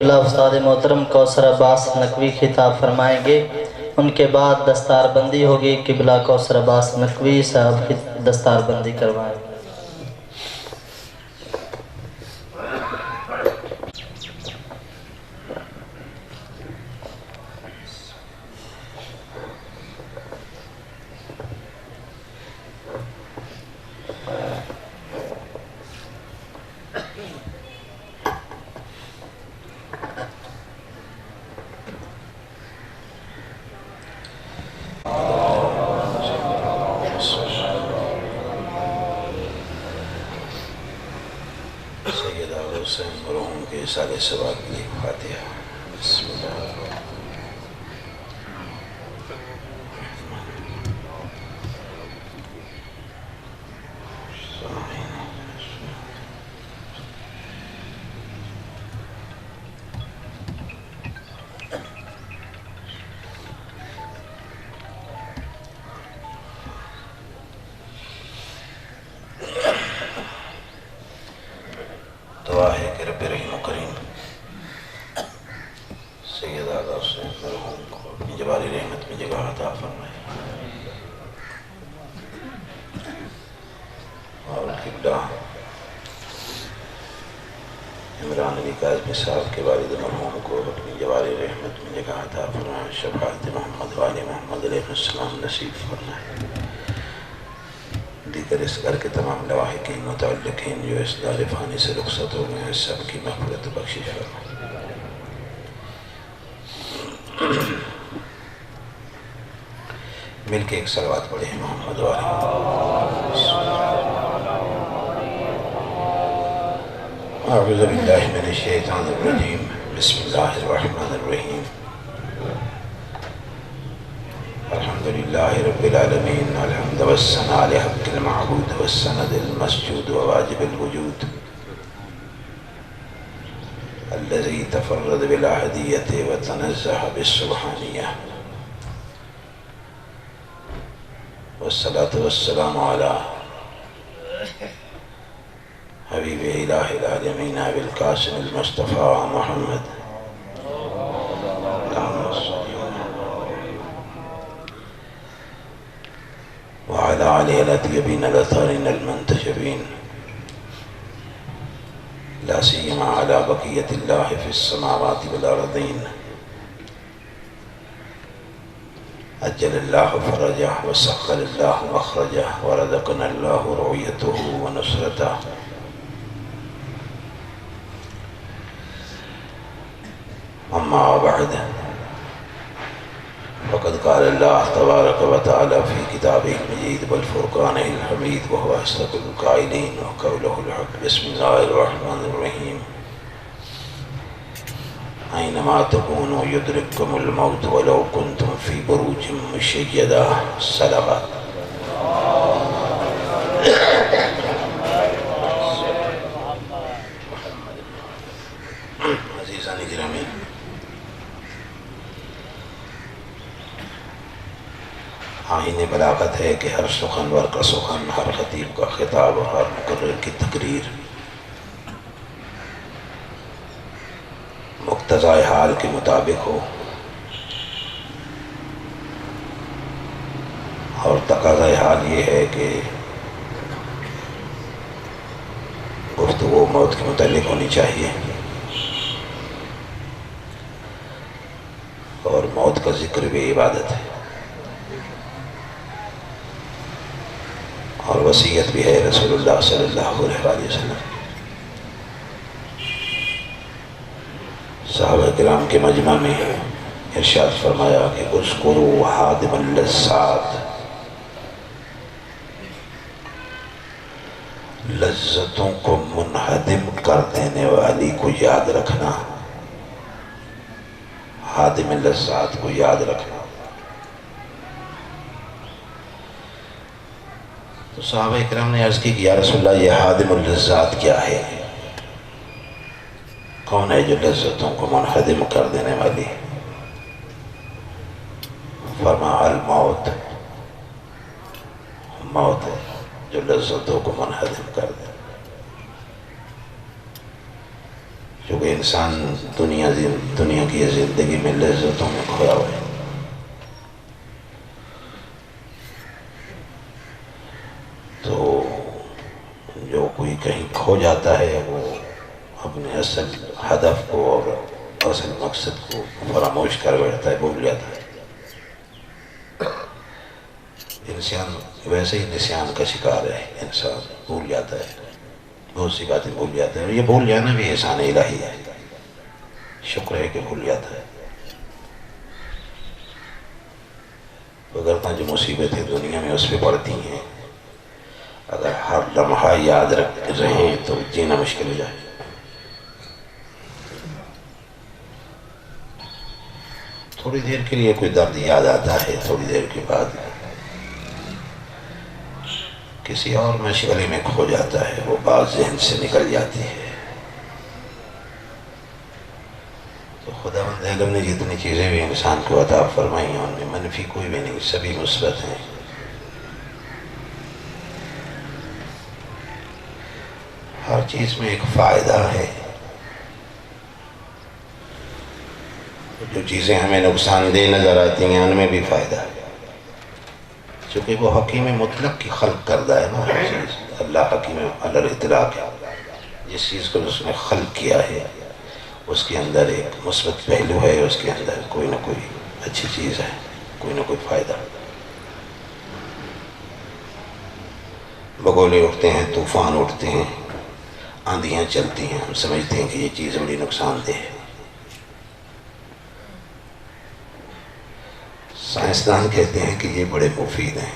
اللہ استاد محترم کوثر عباس نقوی خطاب فرمائیں گے، ان کے بعد دستار بندی ہوگی۔ قبلہ کوثر عباس نقوی صاحب دستار بندی کروائیں۔ سیدہ حسین مرحوم کے سال ثواب کے لیے فاتحہ۔ بسم اللہ الرحمن دعا ہے کہ رب رحیم و کریم سیدہ حسین مرحوم کو اپنی جباری رحمت میں جگہ عطا فرمائے، اور قبلہ عمران علی کاظمی صاحب کے والد مرحوم کو اپنی جباری رحمت میں جگہ عطا فرمائے، شفاعت محمد والی محمد علیہ السلام نصیب فرمائے۔ دیگر اس گھر کے تمام لواحقین متعلقین جو اس دار فانی سے رخصت ہو گئے ہیں، سب کی مغفرت بخشش فرمائے۔ مل کے ایک صلوات پڑھیں محمد والی۔ اعوذ باللہ من الشیطان الرجیم، بسم اللہ الرحمن الرحیم۔ الحمدللہ رب العالمین، الحمد والثناء لحق المعبود والسند المسجود وواجب الوجود، الذي تفرد بالأحدية وتنزه بالسبحانية، والصلاة والسلام على حبیب الہ العالمین ابی القاسم المصطفى محمد وعلى آله الأطيبين الأطهرين المنتجبين، لا سيما على بقية الله في السماوات والأرضين، أجل الله فرجه وسخر الله مخرجه ورزقنا الله رعيته ونصرته۔ أما بعد، وقد قال الله تبارك وتعالى في كتابه المجيد والفرقان الحميد وهو أصدق القائلين وقوله الحق، بسم الله الرحمن الرحيم، أينما تكونوا يدرككم الموت ولو كنتم في بروج مشيدة۔ صلوات۔ عزیزان گرامی، آئین بلاغت ہے کہ ہر سخنور کا سخن، ہر خطیب کا خطاب، ہر مقرر کی تقریر مقتضائے حال کے مطابق ہو، اور تقاضۂ حال یہ ہے کہ گفتگو موت کے متعلق ہونی چاہیے، اور موت کا ذکر بھی عبادت ہے، اور وصیت بھی ہے رسول اللہ صلی اللہ علیہ وآلہ وسلم۔ صحابہ کرام کے مجمع میں ارشاد فرمایا کہ اذکروا حادم اللذات، لذتوں کو منہدم کر دینے والی کو یاد رکھنا، حادم اللذات کو یاد رکھنا۔ تو صحابہ اکرام نے عرض کی کہ یا رسول اللہ، یہ حادم اللذات کیا ہے؟ کون ہے جو لذتوں کو منہدم کر دینے والی؟ فرمایا الموت، موت ہے جو لذتوں کو منہدم کر دے۔ چونکہ انسان دنیا کی زندگی میں لذتوں میں کھویا ہوا ہے. تو جو کوئی کہیں کھو جاتا ہے وہ اپنے اصل ہدف کو اور اصل مقصد کو فراموش کر بیٹھتا ہے، بھول جاتا ہے. انسان ویسے ہی نسیان کا شکار ہے، انسان بھول جاتا ہے، بہت سی باتیں بھول جاتا ہے. اور یہ بھول جانا بھی احسان الہی ہے، شکر ہے کہ بھول جاتا ہے. وگرنہ جو مصیبتیں دنیا میں اس پہ پڑتی ہیں، اگر ہر لمحہ یاد رہیں تو جینا مشکل ہو جائے. تھوڑی دیر کے لیے کوئی درد یاد آتا ہے، تھوڑی دیر کے بعد کسی اور مشغلے میں کھو جاتا ہے، وہ بات ذہن سے نکل جاتی ہے. تو خداوند عالم نے جتنی چیزیں بھی انسان کو عطا فرمائی ہیں ان میں منفی کوئی بھی نہیں، سبھی مثبت ہیں. ہر چیز میں ایک فائدہ ہے. جو چیزیں ہمیں نقصان دہ نظر آتی ہیں ان میں بھی فائدہ ہے، چونکہ وہ حکیم مطلق کی خلق کردہ ہے نا. ہر چیز اللہ حکیم علی الاطلاق ہے. جس چیز کو اس نے خلق کیا ہے اس کے اندر ایک مثبت پہلو ہے، اس کے اندر کوئی نہ کوئی اچھی چیز ہے، کوئی نہ کوئی فائدہ. بگولے اٹھتے ہیں، طوفان اٹھتے ہیں، آندھیاں چلتی ہیں، ہم سمجھتے ہیں کہ یہ چیز بڑی نقصان دہ ہے. سائنسدان کہتے ہیں کہ یہ بڑے مفید ہیں.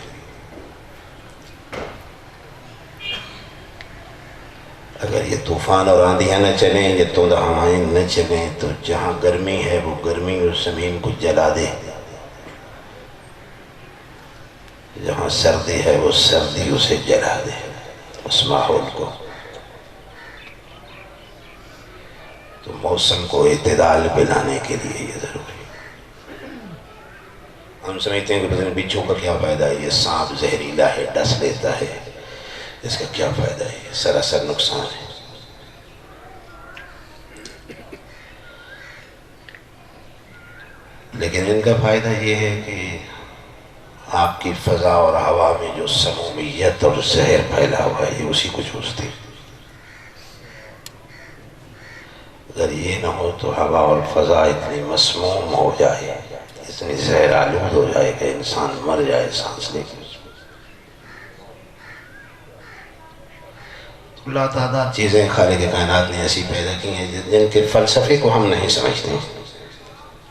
اگر یہ طوفان اور آندھیاں نہ چلیں، یہ تند ہوائیں نہ چلیں، تو جہاں گرمی ہے وہ گرمی اس زمین کو جلا دے، جہاں سردی ہے وہ سردی اسے جلا دے، اس ماحول کو. تو موسم کو اعتدال میں لانے کے لیے یہ ضروری ہے. ہم سمجھتے ہیں کہ پتہ نہیں بچھو کا کیا فائدہ ہے، یہ سانپ زہریلا ہے، ڈس لیتا ہے، اس کا کیا فائدہ ہے، یہ سراسر نقصان ہے. لیکن ان کا فائدہ یہ ہے کہ آپ کی فضا اور ہوا میں جو سمومیت اور زہر پھیلا ہوا ہے یہ اسی کو چوستی. اگر یہ نہ ہو تو ہوا اور فضا اتنی مسموم ہو جائے، اتنی زہر آلود ہو جائے کہ انسان مر جائے سانس لے کے. اللہ تعالیٰ چیزیں خالق کائنات نے ایسی پیدا کی ہیں جن کے فلسفے کو ہم نہیں سمجھتے،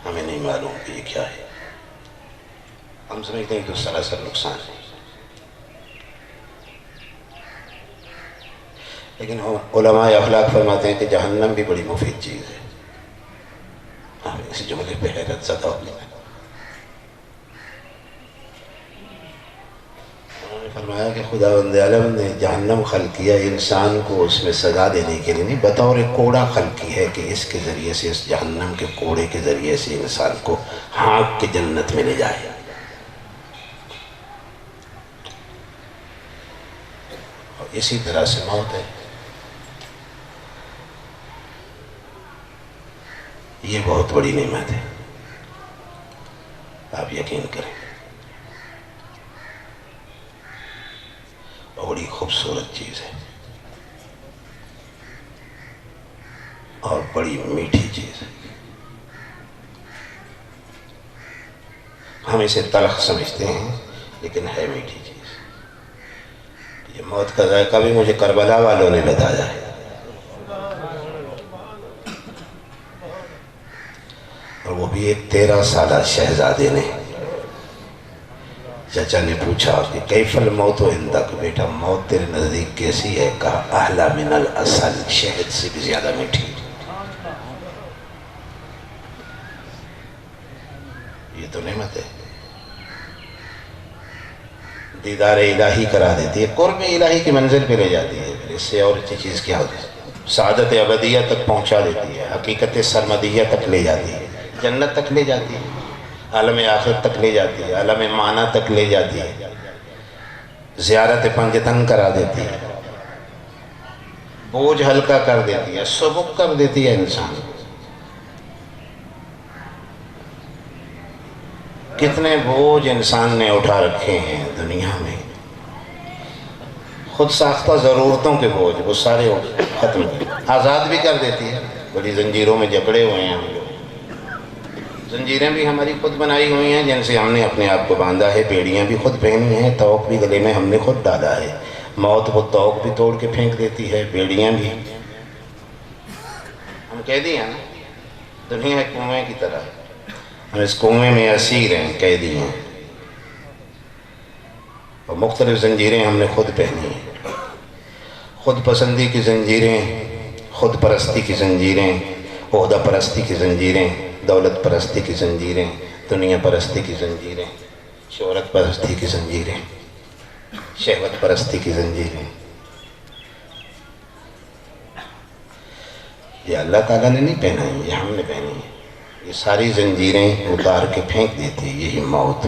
ہمیں نہیں معلوم کہ یہ کیا ہے. ہم سمجھتے ہیں کہ سراسر نقصان ہے. لیکن علماء اخلاق فرماتے ہیں کہ جہنم بھی بڑی مفید چیز ہے. ہم اس جملے پہ حیرت زدہ ہو گئے. انہوں نے فرمایا کہ خداوند عالم نے جہنم خلق کیا انسان کو اس میں سزا دینے کے لیے نہیں، بطور کوڑا خلق کی ہے کہ اس کے ذریعے سے، اس جہنم کے کوڑے کے ذریعے سے انسان کو ہانک کے جنت میں لے جائے. اور اسی طرح سے موت ہے. یہ بہت بڑی نعمت ہے، آپ یقین کریں. بڑی خوبصورت چیز ہے اور بڑی میٹھی چیز ہے. ہم اسے تلخ سمجھتے ہیں لیکن ہے میٹھی چیز. یہ موت کا ذائقہ بھی مجھے کربلا والوں نے بتایا ہے. اور وہ بھی ایک 13 سالہ شہزادے نے. چچا نے پوچھا کہ کیف الموت عندک، بیٹا موت تیرے نزدیک کیسی ہے؟ کہا احلی من العسل، شہد سے بھی زیادہ میٹھی. یہ تو نعمت ہے، دیدار الہی کرا دیتی ہے، قرب الہی کی منزل پہ لے جاتی ہے. اس سے اور اچھی چیز کیا ہوتی ہے؟ سعادت ابدیہ تک پہنچا دیتی ہے، حقیقت سرمدیہ تک لے جاتی ہے، جنت تک لے جاتی ہے، عالم آخرت تک لے جاتی ہے، عالم معنی تک لے جاتی ہے، زیارت پنجتن کرا دیتی ہے. بوجھ ہلکا کر دیتی ہے، سبک کر دیتی ہے انسان. کتنے بوجھ انسان نے اٹھا رکھے ہیں دنیا میں، خود ساختہ ضرورتوں کے بوجھ، وہ سارے ختم کر، آزاد بھی کر دیتی ہے. بڑی زنجیروں میں جکڑے ہوئے ہیں ہم لوگ. زنجیریں بھی ہماری خود بنائی ہوئی ہیں جن سے ہم نے اپنے آپ کو باندھا ہے، بیڑیاں بھی خود پہنی ہیں، توق بھی گلے میں ہم نے خود ڈالا ہے. موت وہ توق بھی توڑ کے پھینک دیتی ہے، بیڑیاں بھی. ہم قیدی ہیں نا، دنیا ایک کنویں کی طرح، ہم اس کنویں میں اسیر ہیں، قیدی ہیں، اور مختلف زنجیریں ہم نے خود پہنی ہیں. خود پسندی کی زنجیریں، خود پرستی کی زنجیریں، عہدہ پرستی کی زنجیریں، دولت پرستی کی زنجیریں، دنیا پرستی کی زنجیریں، شہرت پرستی کی زنجیریں، شہوت پرستی کی زنجیریں. یہ اللہ تعالیٰ نے نہیں پہنائی، یہ ہم نے پہنی ہے. یہ ساری زنجیریں اتار کے پھینک دیتی ہے یہی موت.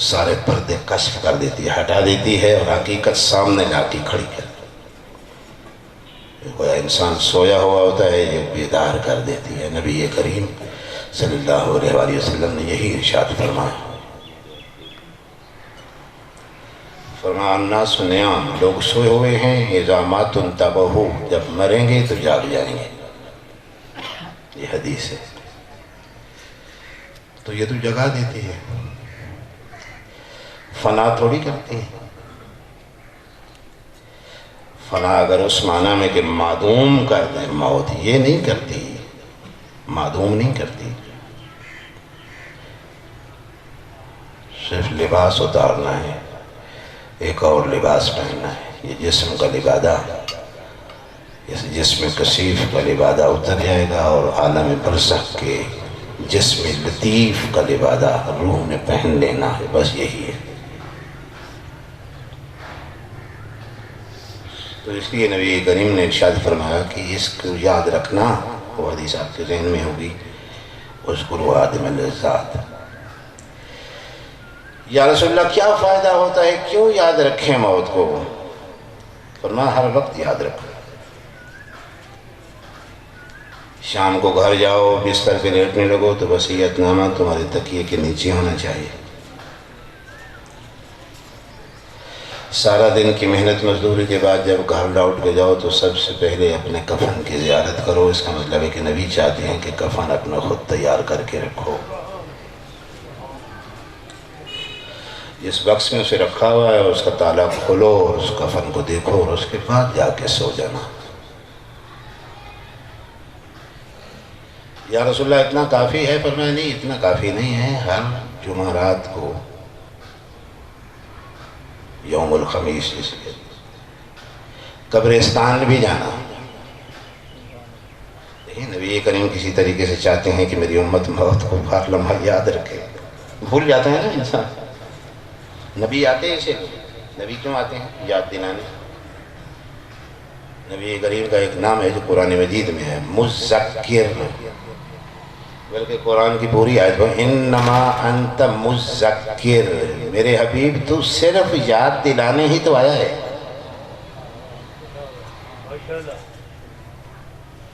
سارے پردے کشف کر دیتی ہے، ہٹا دیتی ہے، اور حقیقت سامنے لا کے کھڑی کر. کوئی انسان سویا ہوا ہوتا ہے، یہ بیدار کر دیتی ہے. نبی کریم صلی اللہ علیہ وآلہ وسلم نے یہی ارشاد فرمایا. فرمایا الناس نیام، لوگ سوئے ہوئے ہیں، اذا ماتوا انتبہوا، جب مریں گے تو جاگ جائیں گے. یہ حدیث ہے. تو یہ تو جگا دیتی ہے، فنا تھوڑی کرتی ہے. فنا اگر اس معنی میں کہ معدوم کر دیں موت، یہ نہیں کرتی، معدوم نہیں کرتی. صرف لباس اتارنا ہے، ایک اور لباس پہننا ہے. یہ جسم کا لبادہ، اس جسم کثیف کا لبادہ اتر جائے گا، اور عالم برزخ کے جسم لطیف کا لبادہ روح نے پہن لینا ہے. بس یہی ہے. تو اس لیے نبی کریم نے ارشاد فرمایا کہ اس کو یاد رکھنا. وہ حدیث آپ کے ذہن میں ہوگی، اذکروا عادم اللذات. یا رسول اللہ کیا فائدہ ہوتا ہے، کیوں یاد رکھیں موت کو؟ فرمایا ہر وقت یاد رکھو. شام کو گھر جاؤ، بستر پہ لیٹنے لگو تو وصیت نامہ تمہارے تکیے کے نیچے ہونا چاہیے. سارا دن کی محنت مزدوری کے بعد جب گھر لوٹ کے جاؤ تو سب سے پہلے اپنے کفن کی زیارت کرو. اس کا مطلب ہے کہ نبی چاہتے ہیں کہ کفن اپنا خود تیار کر کے رکھو. جس باکس میں اسے رکھا ہوا ہے اس کا تالا کھولو، اس کفن کو دیکھو، اور اس کے بعد جا کے سو جانا. یا رسول اللہ اتنا کافی ہے؟ فرمایا نہیں، اتنا کافی نہیں ہے. ہر جمعرات کو یوم الخمیس اس لیے قبرستان بھی جانا. نبی کریم کسی طریقے سے چاہتے ہیں کہ میری امت موت کو ہر لمحہ یاد رکھے. بھول جاتا ہے نا انسان. نبی آتے ہیں اسے، نبی کیوں آتے ہیں؟ یاد دلانے. نبی کریم کا ایک نام ہے جو قرآن مجید میں ہے، مذکر. بلکہ قرآن کی پوری آیت میں انما انت مذکر، میرے حبیب تو صرف یاد دلانے ہی تو آیا ہے.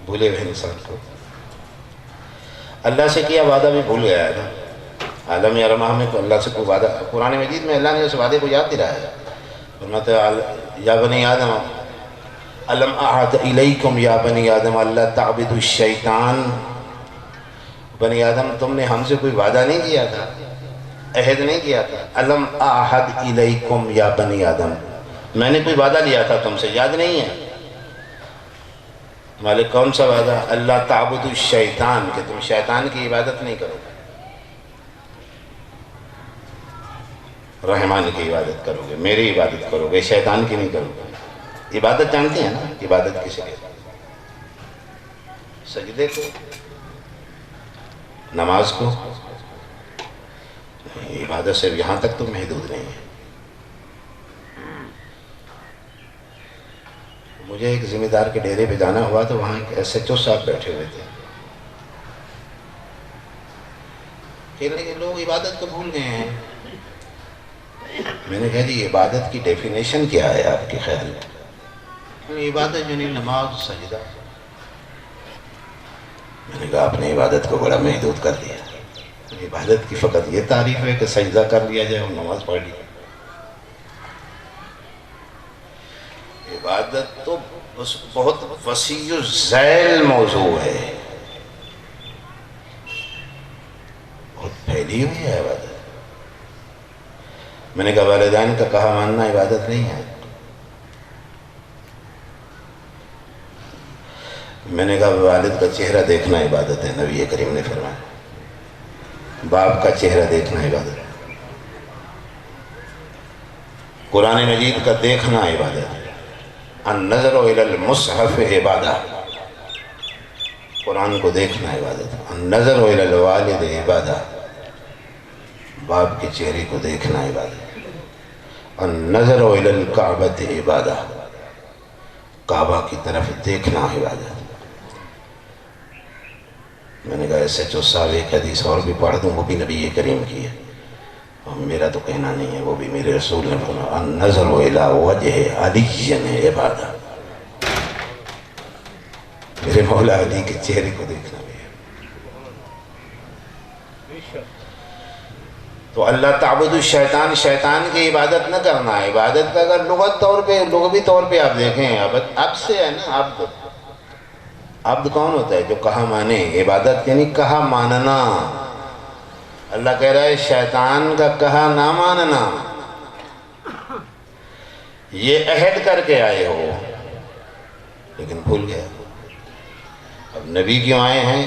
بھولے ہوئے انسان کو اللہ سے کیا وعدہ بھی بھول گیا ہے نا. عالم ارواح میں اللہ سے کوئی وعدہ، قرآن مجید میں اللہ نے اس وعدے کو یاد دلایا ہے. فرماتا ہے یا بنی آدم الم اعہد الیکم یا بنی آدم اللہ تعبدوا الشیطان. بنی آدم تم نے ہم سے کوئی وعدہ نہیں کیا تھا، عہد نہیں کیا تھا. الم اعہد الیکم یا بنی آدم، میں نے کوئی وعدہ لیا تھا تم سے، یاد نہیں ہے؟ مالک کون سا وعدہ؟ اللہ تعبدوا الشیطان، کہ تم شیطان کی عبادت نہیں کرو، رحمان کی عبادت کرو گے، میری عبادت کرو گے، شیطان کی نہیں کرو گے. عبادت جانتے ہیں نا عبادت کسے کہتے ہیں؟ سجدے کو، نماز کو. عبادت صرف یہاں تک تو محدود نہیں ہے. مجھے ایک ذمہ دار کے ڈیرے پہ جانا ہوا تو وہاں ایک ایس ایچ او صاحب بیٹھے ہوئے تھے. کہ لوگ عبادت کو بھول گئے ہیں. میں نے کہا جی عبادت کی ڈیفینیشن کیا ہے آپ کے خیال میں؟ عبادت جو نہیں نماز سجدہ. میں نے کہا آپ نے عبادت کو بڑا محدود کر دیا. عبادت کی فقط یہ تعریف ہے کہ سجدہ کر لیا جائے اور نماز پڑھ لی. عبادت تو بس بہت وسیع الذیل موضوع ہے، بہت پھیلی ہوئی ہے عبادت. میں نے کہا والدین کا کہا ماننا عبادت نہیں ہے. میں نے کہا والد کا چہرہ دیکھنا عبادت ہے، نبی کریم نے فرمایا. باپ کا چہرہ دیکھنا عبادت ہے. قرآن مجید کا دیکھنا عبادت ہے. النظر الی المصحف عبادہ، قرآن کو دیکھنا عبادت ہے. النظر الی الوالد عبادہ، باپ کے چہرے کو دیکھنا عبادت ہے. النظر الی الکعبۃ عبادہ، کعبہ کی طرف دیکھنا عبادت ہے. میں نے کہا ایسے جو صاحب ایک حدیث اور بھی پڑھ دوں، وہ بھی نبی کریم کی ہے، اور میرا تو کہنا نہیں ہے، وہ بھی میرے رسول نے فرمایا النظر الی وجہ علی عبادہ، میرے مولا علی کے چہرے کو دیکھنا بھی ہے. تو اللہ تعبد الشیطان، شیطان کی عبادت نہ کرنا ہے. عبادت کا اگر لغوی طور پہ آپ دیکھیں، اب سے ہے نا، عبد کون ہوتا ہے؟ جو کہا مانے. عبادت یعنی کہا ماننا. اللہ کہہ رہا ہے شیطان کا کہا نہ ماننا. یہ عہد کر کے آئے ہو لیکن بھول گیا. اب نبی کیوں آئے ہیں؟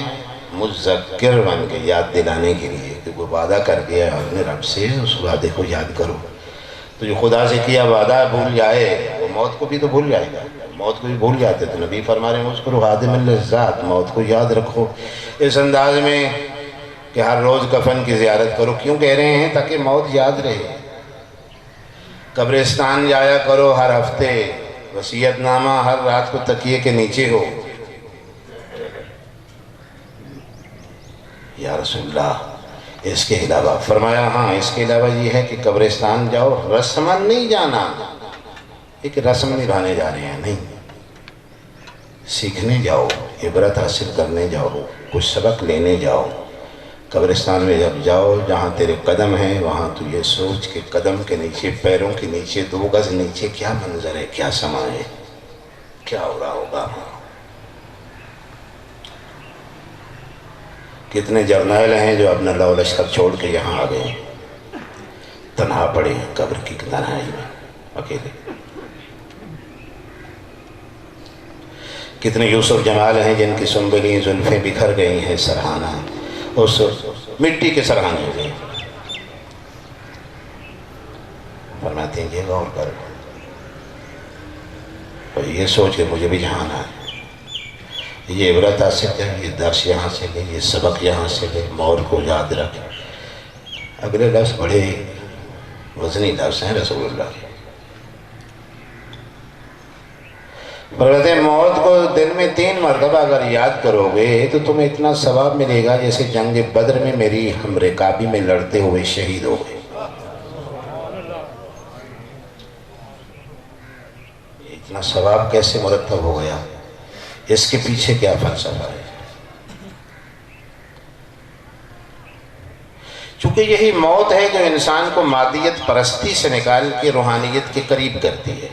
مذکر بن کے، یاد دلانے کے لیے کہ وہ وعدہ کر گیا اپنے رب سے، اس وعدے کو یاد کرو. تو جو خدا سے کیا وعدہ بھول جائے وہ موت کو بھی تو بھول جائے گا. موت کو بھی بھول جاتے. تو نبی فرما رہے ہیں اس کو خادم اللذات، موت کو یاد رکھو اس انداز میں کہ ہر روز کفن کی زیارت کرو. کیوں کہہ رہے ہیں؟ تاکہ موت یاد رہے. قبرستان جایا کرو ہر ہفتے، وصیت نامہ ہر رات کو تکیے کے نیچے ہو. یا رسول اللہ اس کے علاوہ فرمایا ہاں اس کے علاوہ یہ ہے کہ قبرستان جاؤ، رسماً نہیں جانا، ایک رسم نبھانے جا رہے ہیں نہیں، سیکھنے جاؤ، عبرت حاصل کرنے جاؤ، کچھ سبق لینے جاؤ. قبرستان میں جب جاؤ جہاں تیرے قدم ہیں وہاں تو یہ سوچ کہ قدم کے نیچے، پیروں کے نیچے 2 گز نیچے کیا منظر ہے، کیا سما ہے، کیا ہو رہا ہوگا. کتنے جرنیل ہیں جو اپنا لو لشکر چھوڑ کے یہاں آ گئے، تنہا پڑے ہیں قبر کی تنہائی میں اکیلے. کتنے یوسف جمال ہیں جن کی سنبلی زلفیں بکھر گئی ہیں، سرہانہ اس مٹی کے سرہانے ہو گئے. فرماتے ہیں یہ غور کر اور یہ سوچ کہ مجھے بھی جہاں آنا ہے. یہ عبرت حاصل کر، یہ درس یہاں سے لے، یہ سبق یہاں سے لے، موت کو یاد رکھ. اگلے لفظ بڑے وزنی لفظ ہیں رسول اللہ کے. فرماتے ہیں موت کو دن میں 3 مرتبہ اگر یاد کرو گے تو تمہیں اتنا ثواب ملے گا جیسے جنگ بدر میں میری ہم رکابی میں لڑتے ہوئے شہید ہو گئے. اتنا ثواب کیسے مرتب ہو گیا؟ اس کے پیچھے کیا فلسفہ ہے؟ چونکہ یہی موت ہے جو انسان کو مادیت پرستی سے نکال کے روحانیت کے قریب کرتی ہے.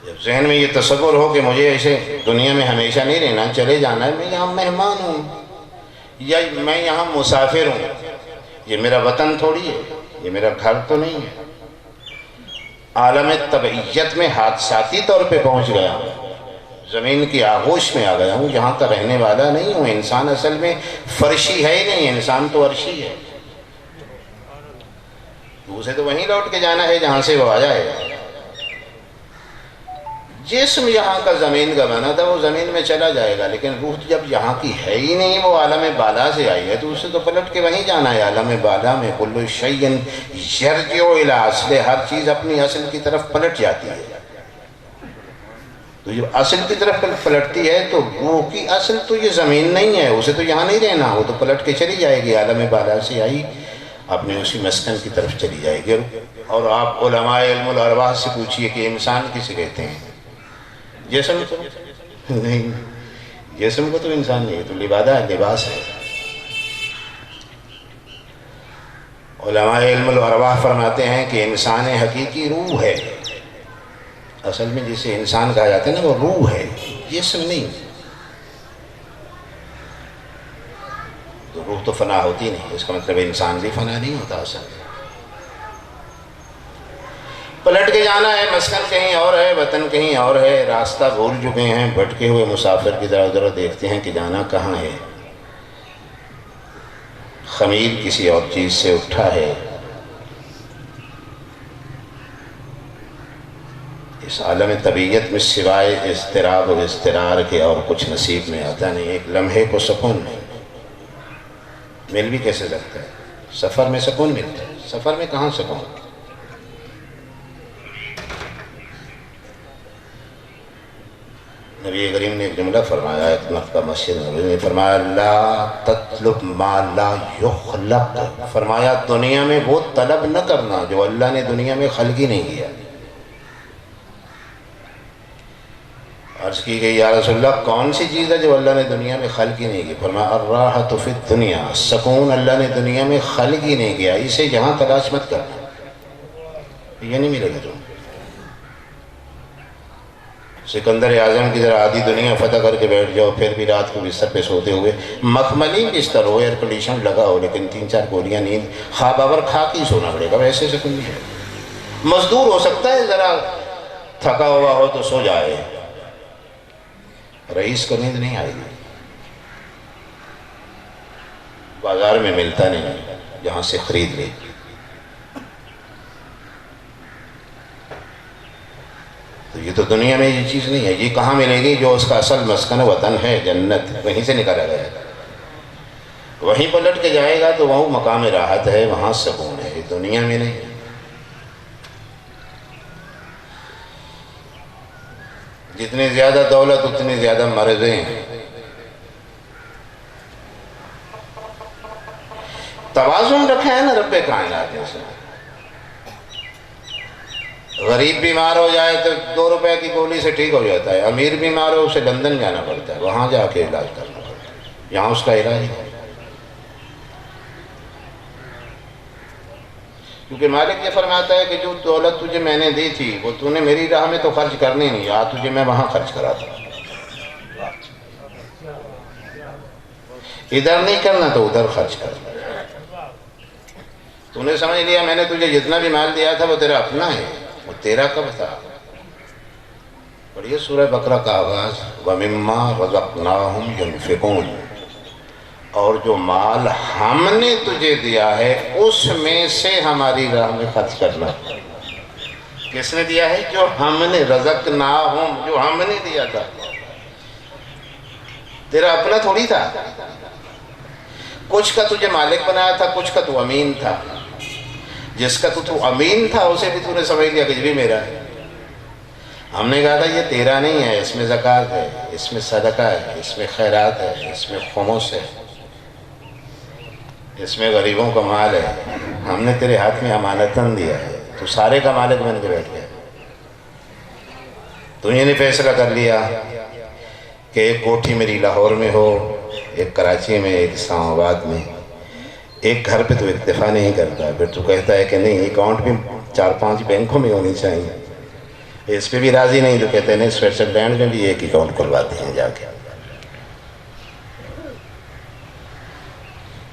جب ذہن میں یہ تصور ہو کہ مجھے ایسے دنیا میں ہمیشہ نہیں رہنا، چلے جانا ہے، میں یہاں مہمان ہوں یا میں یہاں مسافر ہوں، یہ میرا وطن تھوڑی ہے، یہ میرا گھر تو نہیں ہے. عالم طبعیت میں حادثاتی طور پہ پہنچ گیا ہوں، زمین کی آغوش میں آ گیا ہوں، یہاں کا رہنے والا نہیں ہوں. انسان اصل میں فرشی ہے ہی نہیں، انسان تو عرشی ہے. اسے تو وہیں لوٹ کے جانا ہے جہاں سے وہ آیا ہے. جسم یہاں کا زمین کا بنا تھا، وہ زمین میں چلا جائے گا، لیکن روح جب یہاں کی ہے ہی نہیں، وہ عالم بالا سے آئی ہے، تو اسے تو پلٹ کے وہیں جانا ہے. عالم بالا میں کل شیء یرجع الی اصلہ، ہر چیز اپنی اصل کی طرف پلٹ جاتی ہے. تو جب اصل کی طرف پلٹتی ہے تو روح کی اصل تو یہ زمین نہیں ہے، اسے تو یہاں نہیں رہنا، وہ تو پلٹ کے چلی جائے گی. عالم بالا سے آئی اپنے اسی مسکن کی طرف چلی جائے گی. اور آپ علماء علم الارواح سے پوچھئے کہ انسان کسے کہتے ہیں؟ جسم کو نہیں، جسم کو تو انسان نہیں، تو لبادہ ہے، لباس ہے. علماء علم الارواح فرماتے ہیں کہ انسان حقیقی روح ہے. اصل میں جسے انسان کہا جاتا ہے نا وہ روح ہے، جسم نہیں. تو روح تو فنا ہوتی نہیں، اس کا مطلب انسان بھی فنا نہیں ہوتا. اصل پلٹ کے جانا ہے، مسکن کہیں اور ہے، وطن کہیں اور ہے، راستہ بھول چکے ہیں، بھٹکے ہوئے مسافر کی طرح ادھر دیکھتے ہیں کہ جانا کہاں ہے. خمیر کسی اور چیز سے اٹھا ہے. اس عالم طبیعت میں سوائے اضطراب و اضطرار کے اور کچھ نصیب میں آتا نہیں. ایک لمحے کو سکون نہیں، مل بھی کیسے سکتا ہے؟ سفر میں سکون ملتا ہے، سفر میں کہاں سکون؟ نبی کریم نے ایک جملہ فرمایا، ایک مرتبہ مسجد نبوی میں فرمایا، لا تطلب ما لا یخلق. فرمایا دنیا میں وہ طلب نہ کرنا جو اللہ نے دنیا میں خلق ہی نہیں کیا. عرض کی گئی یا رسول اللہ کون سی چیز ہے جو اللہ نے دنیا میں خلق ہی نہیں کی؟ فرمایا الراحۃ فی الدنیا، سکون اللہ نے دنیا میں خلق ہی نہیں کیا، اسے یہاں تلاش مت کرنا، یہ نہیں ملے گا تم. سکندر اعظم کی طرح آدھی دنیا فتح کر کے بیٹھ جاؤ، پھر بھی رات کو بستر پہ سوتے ہوئے، مخملی بستر ہو، ایئر کنڈیشن لگا ہو، لیکن 3-4 گولیاں نیند خواب آور کھا کے ہی سونا پڑے گا، ویسے سکون نہیں ہے. مزدور ہو سکتا ہے ذرا تھکا ہوا ہو تو سو جائے، رئیس کو نیند نہیں آئے گی. بازار میں ملتا نہیں، جہاں سے خرید لے. تو یہ تو دنیا میں یہ چیز نہیں ہے. یہ کہاں ملے گی؟ جو اس کا اصل مسکن وطن ہے، جنت، وہیں سے نکالا گیا ہے. وہیں پلٹ کے جائے گا تو وہاں مقام راحت ہے، وہاں سکون ہے، یہ دنیا میں نہیں. جتنی زیادہ دولت اتنی زیادہ مرضیں. توازن رکھا ہے نا رب کائنات نے. غریب بیمار ہو جائے تو 2 روپے کی گولی سے ٹھیک ہو جاتا ہے، امیر بیمار ہو اسے لندن جانا پڑتا ہے، وہاں جا کے علاج کرنا پڑتا ہے، یہاں اس کا علاج ہے. کیونکہ مالک یہ فرماتا ہے کہ جو دولت تجھے میں نے دی تھی وہ تو نے میری راہ میں تو خرچ کرنی نہیں، آ تجھے میں وہاں خرچ کراتا ہوں. ادھر نہیں کرنا تو ادھر خرچ کرنا. تو نے سمجھ لیا میں نے تجھے جتنا بھی مال دیا تھا وہ تیرا اپنا ہے، وہ تیرا کب تھا؟ پڑھیے سورہ بقرہ کا آغاز، وَمِمَّا رَزَقْنَاهُمْ يُنْفِقُونَ. اور جو مال ہم نے تجھے دیا ہے اس میں سے ہماری راہ میں خرچ کرنا. کس نے دیا ہے؟ جو ہم نے، رزقناہم، جو ہم نے دیا تھا. تیرا اپنا تھوڑی تھا. کچھ کا تجھے مالک بنایا تھا، کچھ کا تو امین تھا. جس کا تو امین تھا اسے بھی تو نے سمجھ لیا کہ یہ بھی میرا ہے. ہم نے کہا تھا یہ تیرا نہیں ہے، اس میں زکوٰۃ ہے، اس میں صدقہ ہے، اس میں خیرات ہے، اس میں خمس ہے، اس میں غریبوں کا مال ہے. ہم نے تیرے ہاتھ میں امانتاً دیا ہے، تو سارے کا مالک بن کے بیٹھ گیا. تو یہ نے فیصلہ کر لیا کہ ایک کوٹھی میری لاہور میں ہو، ایک کراچی میں، ایک اسلام آباد میں. ایک گھر پہ تو اکتفا نہیں کرتا، پھر تو کہتا ہے کہ نہیں اکاؤنٹ بھی 4-5 بینکوں میں ہونی چاہیے. اس پہ بھی راضی نہیں تو کہتے ہیں نہیں سوئٹزرلینڈ میں بھی ایک اکاؤنٹ کھلواتے ہیں جا کے.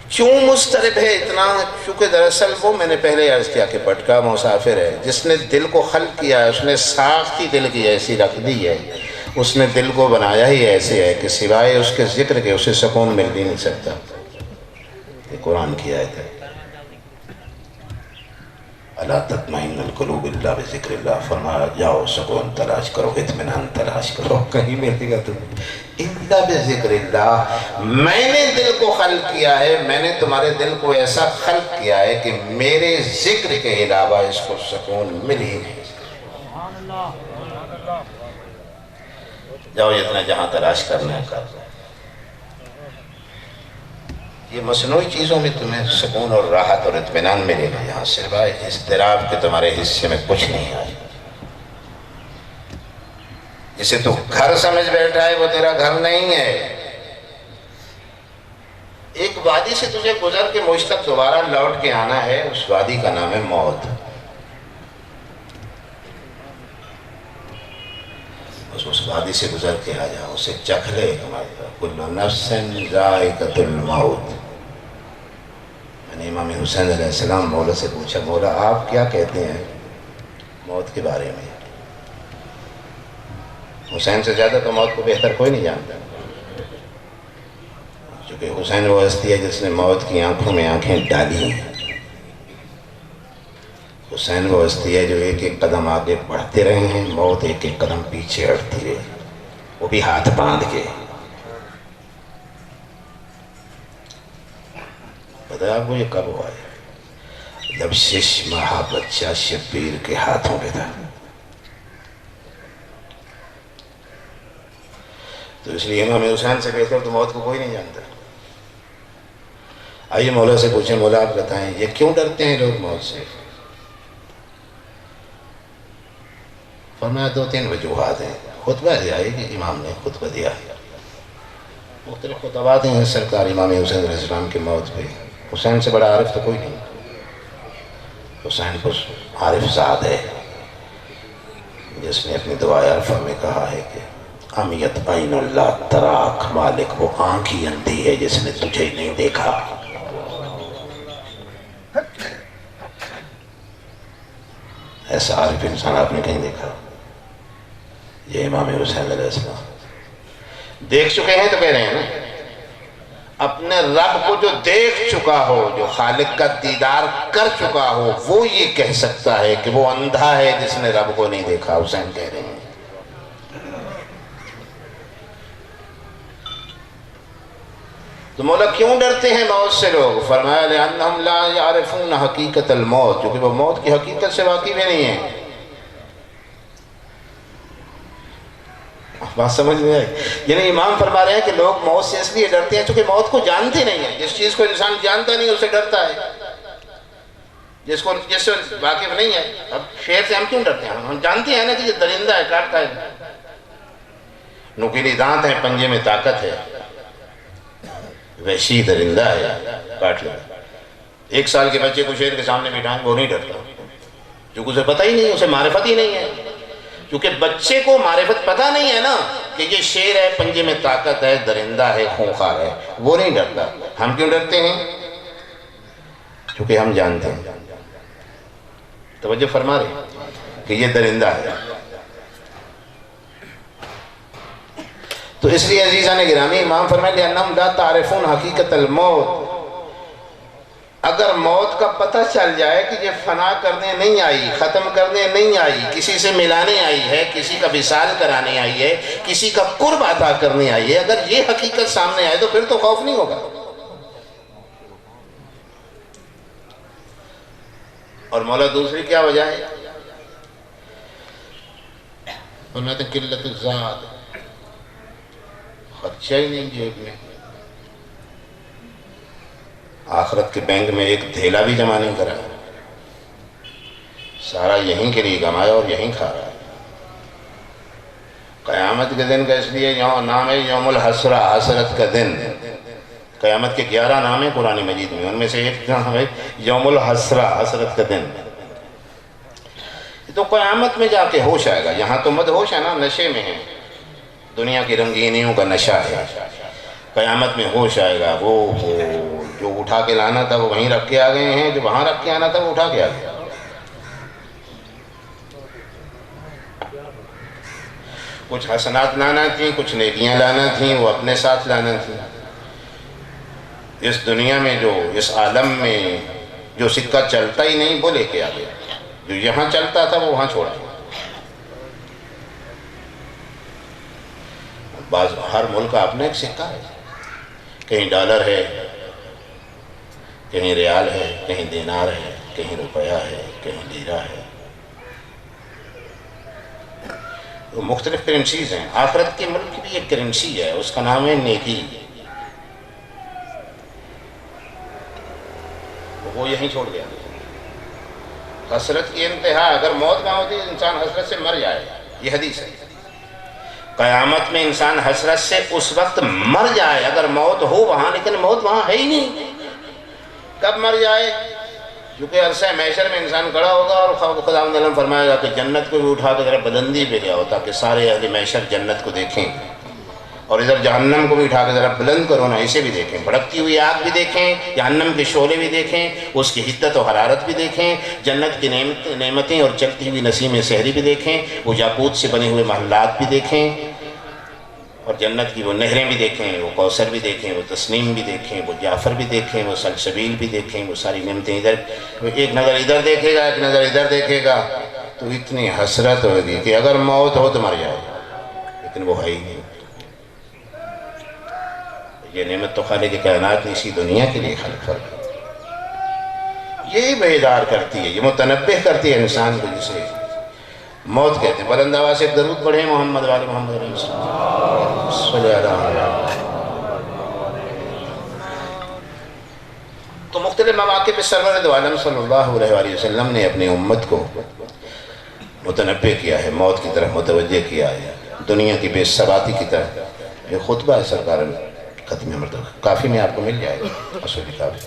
کیوں مضطرب ہے اتنا؟ چونکہ دراصل وہ میں نے پہلے عرض کیا کہ بھٹکا مسافر ہے. جس نے دل کو خلق کیا ہے، اس نے ساخت ہی دل کی ایسی رکھ دی ہے، اس نے دل کو بنایا ہی ایسے ہے کہ سوائے اس کے ذکر کے اسے سکون مل بھی نہیں سکتا. یہ قرآن کی آیت ہے، الا تطمئن القلوب الا بذکر اللہ. فرمایا جاؤ سکون تلاش کرو، اطمینان تلاش کرو، کہیں ملے گا تمہیں الا بذکر اللہ. میں نے دل کو خلق کیا ہے، میں نے تمہارے دل کو ایسا خلق کیا ہے کہ میرے ذکر کے علاوہ اس کو سکون مل ہی نہیں. جاؤ جتنا جہاں تلاش کرنا ہے کر. یہ مصنوعی چیزوں میں تمہیں سکون اور راحت اور اطمینان ملے گا، یہاں سوائے اضطراب کے تمہارے حصے میں کچھ نہیں آئے۔ جسے تو گھر سمجھ بیٹھا ہے وہ تیرا گھر نہیں ہے۔ ایک وادی سے تجھے گزر کے مجھ تک دوبارہ لوٹ کے آنا ہے، اس وادی کا نام ہے موت۔ اس وادی سے گزر کے آ جاؤ، اسے چکھ لے۔ کل نفس ذائقۃ الموت۔ میں نے امام حسین علیہ السلام مولا سے پوچھا، مولا آپ کیا کہتے ہیں موت کے بارے میں؟ حسین سے زیادہ تو موت کو بہتر کوئی نہیں جانتا، کیونکہ حسین وہ ہستی ہے جس نے موت کی آنکھوں میں آنکھیں ڈالی ہیں۔ حسین وہ ہستی ہے جو ایک ایک قدم آگے بڑھتے رہے ہیں، موت ایک ایک قدم پیچھے ہٹتی رہی، وہ بھی ہاتھ باندھ کے۔ پتہ ہے آپ کو یہ کب ہوا ہے؟ جب 6 ماہ بچہ شبیر کے ہاتھوں پہ تھا۔ تو اس لیے امام حسین سے بہتر تو موت کو کوئی نہیں جانتا۔ آئیے مولا سے پوچھیں، مولا آپ بتائیں یہ کیوں ڈرتے ہیں لوگ موت سے؟ فرمایا 2-3 وجوہات ہیں۔ خطبہ دیا ہے کہ امام نے خطبہ دیا ہے، مختلف خطبات ہیں سرکار امام حسین علیہ السلام کی موت پہ۔ حسین سے بڑا عارف تو کوئی نہیں، حسین کو عارف ذات ہے جس نے اپنی دعائے عرفہ میں کہا ہے کہ امیت عین اللہ تراک، مالک وہ آنکھ ہی اندھی ہے جس نے تجھے نہیں دیکھا۔ ایسا عارف انسان آپ نے کہیں دیکھا؟ یہ امام حسین علیہ السلام دیکھ چکے ہیں تو کہہ رہے ہیں نا، اپنے رب کو جو دیکھ چکا ہو، جو خالق کا دیدار کر چکا ہو، وہ یہ کہہ سکتا ہے کہ وہ اندھا ہے جس نے رب کو نہیں دیکھا۔ حسین کہہ رہے ہیں۔ تو مولا کیوں ڈرتے ہیں موت سے لوگ؟ فرمایا لأنہم لا یعرفون حقیقت الموت، کیونکہ وہ موت کی حقیقت سے واقف ہی نہیں ہیں۔ بات سمجھ میں آئی؟ یعنی امام فرما رہے ہیں کہ لوگ موت سے اس لیے ڈرتے ہیں چونکہ موت کو جانتے نہیں ہیں۔ جس چیز کو انسان جانتا نہیں اسے ڈرتا ہے، جس سے واقف نہیں ہے۔ اب شیر سے ہم کیوں ڈرتے ہیں؟ ہم جانتے ہیں نا کہ یہ درندہ ہے، کاٹتا ہے، نکیلی دانت ہے، پنجے میں طاقت ہے، وحشی درندہ ہے، کاٹ لے۔ 1 سال کے بچے کو شیر کے سامنے بٹھائیں وہ نہیں ڈرتا، کیونکہ اسے پتہ ہی نہیں، اسے معرفت ہی نہیں ہے۔ کیونکہ بچے کو معرفت پتہ نہیں ہے نا کہ یہ شیر ہے، پنجے میں طاقت ہے، درندہ ہے، خونخوار ہے، وہ نہیں ڈرتا۔ ہم کیوں ڈرتے ہیں؟ کیونکہ ہم جانتے ہیں، توجہ فرما رہے کہ یہ درندہ ہے۔ تو اس لیے عزیزان گرامی امام فرمائے لأنہم لا تعرفون حقیقت الموت، اگر موت کا پتہ چل جائے کہ یہ فنا کرنے نہیں آئی، ختم کرنے نہیں آئی، کسی سے ملانے آئی ہے، کسی کا وصال کرانے آئی ہے، کسی کا قرب عطا کرنے آئی ہے، اگر یہ حقیقت سامنے آئے تو پھر تو خوف نہیں ہوگا۔ اور مولا دوسری کیا وجہ ہے؟ فرماتے ہیں قلت الزاد، خرچہ ہی نہیں جیب میں، آخرت کے بینک میں ایک دھیلا بھی جمع نہیں کرا، سارا یہیں کے لیے کمایا اور یہیں کھا رہا ہے۔ قیامت کے دن کا اس لیے نام ہے یوم الحسرہ، حسرت کا دن۔ قیامت کے 11 نام ہیں قرآن مجید میں، ان میں سے ایک نام ہے یوم الحسرہ، حسرت کا دن۔ تو قیامت میں جا کے ہوش آئے گا، یہاں تو مد ہوش ہے نا، نشے میں ہے، دنیا کی رنگینیوں کا نشہ ہے۔ قیامت میں ہوش آئے گا، وہ جو اٹھا کے لانا تھا وہ وہیں رکھ کے آ گئے ہیں، جو وہاں رکھ کے آنا تھا وہ اٹھا کے آ گیا۔ کچھ حسنات لانا تھیں، کچھ نیکیاں لانا تھیں، وہ اپنے ساتھ لانا تھیں۔ اس دنیا میں جو، اس عالم میں جو سکہ چلتا ہی نہیں وہ لے کے آ گیا، جو یہاں چلتا تھا وہ وہاں چھوڑا۔ ہر ملک کا اپنا ایک سکہ ہے، کہیں ڈالر ہے، کہیں ریال ہے، کہیں دینار ہے، کہیں روپیہ ہے، کہیں لیرہ ہے، وہ مختلف کرنسیز ہیں۔ آخرت کے ملک کی بھی ایک کرنسی ہے، اس کا نام ہے نیکی۔ وہ یہیں چھوڑ گیا. حسرت کی انتہا اگر موت نہ ہوتی انسان حسرت سے مر جائے. یہ حدیث ہے. قیامت میں انسان حسرت سے اس وقت مر جائے اگر موت ہو وہاں، لیکن موت وہاں ہے ہی نہیں. کب مر جائے؟ کیونکہ عرصہ محشر میں انسان کھڑا ہوگا اور خداوند عالم فرمائے گا کہ جنت کو بھی اٹھا کے ذرا بلندی پہ لے آؤ تاکہ سارے اہل محشر جنت کو دیکھیں، اور ادھر جہنم کو بھی اٹھا کے ذرا بلند کرو نا، اسے بھی دیکھیں، بھڑکتی ہوئی آگ بھی دیکھیں، جہنم کے شعلے بھی دیکھیں، اس کی حدت و حرارت بھی دیکھیں، جنت کی نعمتیں اور چلتی ہوئی نسیم سحری بھی دیکھیں، وہ یاقوت سے بنے ہوئے محلات بھی دیکھیں، اور جنت کی وہ نہریں بھی دیکھیں، وہ کوثر بھی دیکھیں، وہ تسنیم بھی دیکھیں، وہ جعفر بھی دیکھیں، وہ سلسبیل بھی دیکھیں، وہ ساری نعمتیں ادھر. ایک نظر ادھر دیکھے گا، ایک نظر ادھر دیکھے گا تو اتنی حسرت ہوگی کہ اگر موت ہو تو مر جائے، لیکن وہ ہے ہی نہیں. یہ نعمت تو خالق کائنات نے اسی دنیا کے لیے خلق فرمائی. یہی بیدار کرتی ہے، یہ متنبہ کرتی ہے انسان کو، جسے موت کہتے ہیں. بلند آواز سے درود پڑھیں محمد والے محمد علیہ السلام صلی اللہ علیہ وسلم. تو مختلف مواقع پہ سرور دو عالم صلی اللہ علیہ وآلہ وسلم نے اپنی امت کو متنبہ کیا ہے، موت کی طرف متوجہ کیا ہے، دنیا کی بے ثباتی کی طرف. یہ خطبہ ہے سرکار ختم مرتبہ، کافی میں آپ کو مل جائے گا اصولی کافی.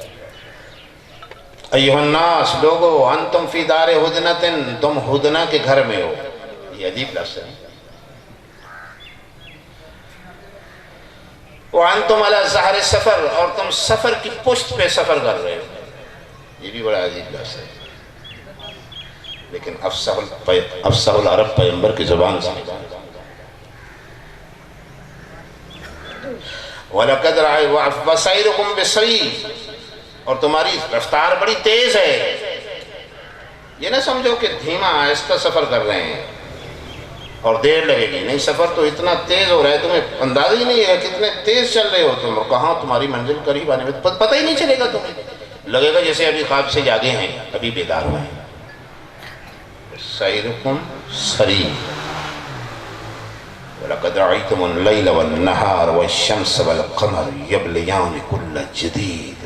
ایھا الناس، لوگو، انتم فی دار ہدنۃ، تم ہدنہ کے گھر میں ہو. یہ عجیب لفظ ہے. وانتم علی ظہر سفر، اور تم سفر کی پشت پہ سفر کر رہے ہو. یہ بھی بڑا عجیب لفظ ہے، لیکن افصح العرب پیغمبر کی زبان سے. وَلَقَدْ وَسَيْرُكُمْ بِسَرِيعٍ، اور تمہاری رفتار بڑی تیز ہے. یہ نہ سمجھو کہ دھیما آہستہ سفر کر رہے ہیں اور دیر لگے گی، نہیں، سفر تو اتنا تیز ہو رہا ہے تمہیں اندازہ ہی نہیں ہے کتنے تیز چل رہے ہو تم، اور کہاں تمہاری منزل قریب آنے میں پتہ ہی نہیں چلے گا. تمہیں لگے گا جیسے ابھی خواب سے جاگے ہیں، ابھی بیدار ہوئے ہیں. سَيْرُكُمْ سَرِيعٌ وَلَقَدْ رَأَيْتُمُ اللَّيْلَ وَالنَّهَارَ وَالشَّمْسَ وَالْقَمَرَ يَبْلِيَانِ كُلَّ جَدِيدٍ.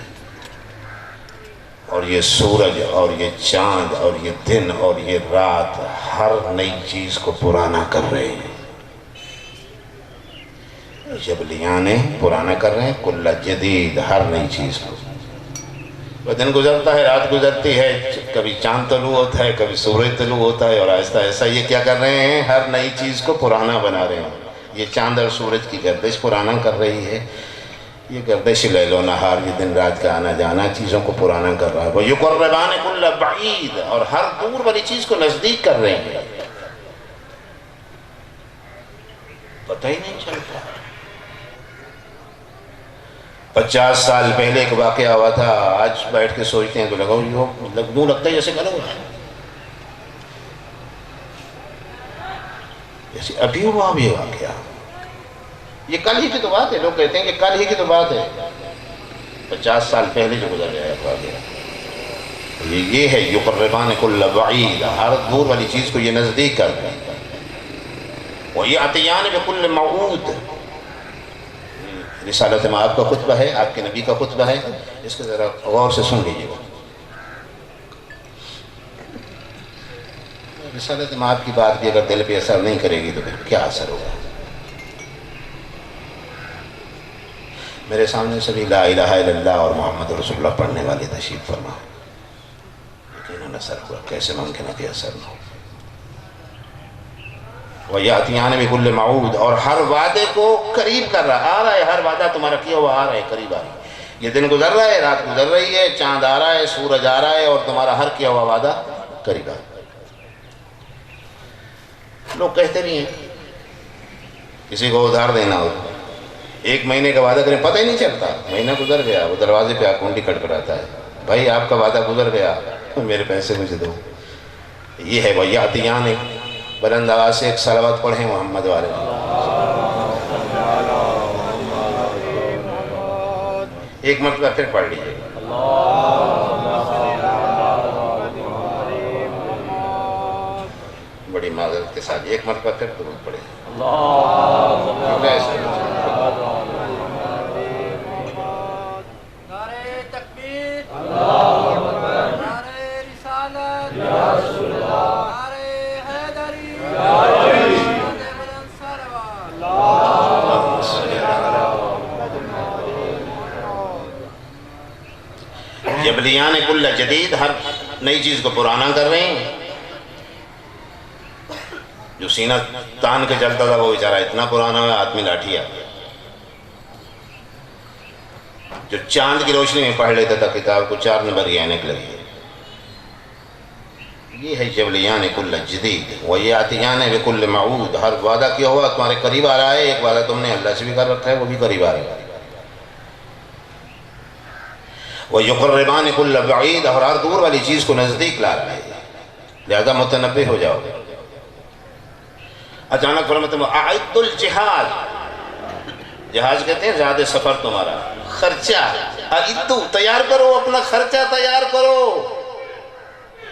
اور یہ سورج اور یہ چاند اور یہ دن اور یہ رات ہر نئی چیز کو پرانا کر رہے ہیں. یبلیان پرانا کر رہے ہیں، کل جدید ہر نئی چیز کو. وہ دن گزرتا ہے، رات گزرتی ہے، کبھی چاند طلوع ہوتا ہے، کبھی سورج طلوع ہوتا ہے، اور آہستہ آہستہ یہ کیا کر رہے ہیں؟ ہر نئی چیز کو پرانا بنا رہے ہیں. یہ چاند اور سورج کی گردش پرانا کر رہی ہے، یہ گردش لیل و نہار، یہ دن رات کا آنا جانا چیزوں کو پرانا کر رہا ہے. وَيُقَرِّبَانِ كُلَّ بَعِيدٍ، اور ہر دور والی چیز کو نزدیک کر رہے ہیں. پتہ ہی نہیں چلتا. 50 سال پہلے ایک واقعہ ہوا تھا، آج بیٹھ کے سوچتے ہیں تو یوں لگتا ہے جیسے کل ہوا ہے، جیسے ابھی ہوا بھی واقعہ. یہ کل ہی کی تو بات ہے. لوگ کہتے ہیں کہ کل ہی کی تو بات ہے، 50 سال پہلے جو گزر گیا واقعہ. یہ ہے یقربان کل بعید، ہر دور والی چیز کو یہ نزدیک کر دیں. وَيَأْتِيَانِ بِكُلِّ مَوْعُودٍ، رسالت مآب کا خطبہ ہے، آپ کے نبی کا خطبہ ہے، اس کو ذرا غور سے سن لیجیے. رسالت مآب کی بات بھی اگر دل پہ اثر نہیں کرے گی تو پھر کیا اثر ہوگا؟ میرے سامنے سبھی لا الہ الا اللہ اور محمد رسول اللہ پڑھنے والے تشریف فرما، یقیناً اثر ہوا. کیسے ممکن ہے کہ اثر نہ ہو؟ وَيَأْتِيَانِ بِكُلِّ مَوْعُودٍ، اور ہر وعدے کو قریب کر رہا، آ رہا ہے، ہر وعدہ تمہارا کیا ہوا آ رہا ہے، قریب آ رہا ہے. یہ دن گزر رہا ہے، رات گزر رہی ہے، چاند آ رہا ہے، سورج آ رہا ہے، اور تمہارا ہر کیا ہوا وعدہ قریب آ رہا ہے. لوگ کہتے بھی ہیں کسی کو ادھار دینا ہو، 1 مہینے کا وعدہ کریں، پتہ ہی نہیں چلتا، مہینہ گزر گیا، وہ دروازے پہ کنڈی کھٹکھٹاتا ہے، بھائی آپ کا وعدہ گزر گیا، میرے پیسے مجھے دو. یہ ہے وَيَأْتِيَانِ. بلند آواز سے ایک صلوات پڑھیں محمد والے. ایک مرتبہ پھر پڑھ لیجیے. بڑی معذرت کے ساتھ ایک مرتبہ پھر درود پڑھیں. نعرہ تکبیر، یبلیان کل جدید، ہر نئی چیز کو پرانا کر رہے ہیں. جو سینہ تان کے چلتا تھا وہ بیچارہ اتنا پرانا ہے، ہاتھ میں لاٹھی آ گیا. جو چاند کی روشنی میں پڑھ لیتا تھا کتاب کو 4 نمبر کی عینک لگی. یہ ہے جبلیان کل جدید. ویاتیان بکل موعود، ہر وعدہ کیا ہوا تمہارے قریب آ رہا ہے. ایک وعدہ تم نے اللہ سے بھی کر رکھا ہے، وہ بھی قریب آ رہا ہے. ویقربان کل بعید، اور ہر دور والی چیز کو نزدیک لا رہا ہے. لہذا متنبہ ہو جاؤ. اچانک فرماتے ہیں اعد الجہاد، جہاز کہتے ہیں زیادہ سفر تمہارا، خرچہ. اعدو، تیار کرو، اپنا خرچہ تیار کرو.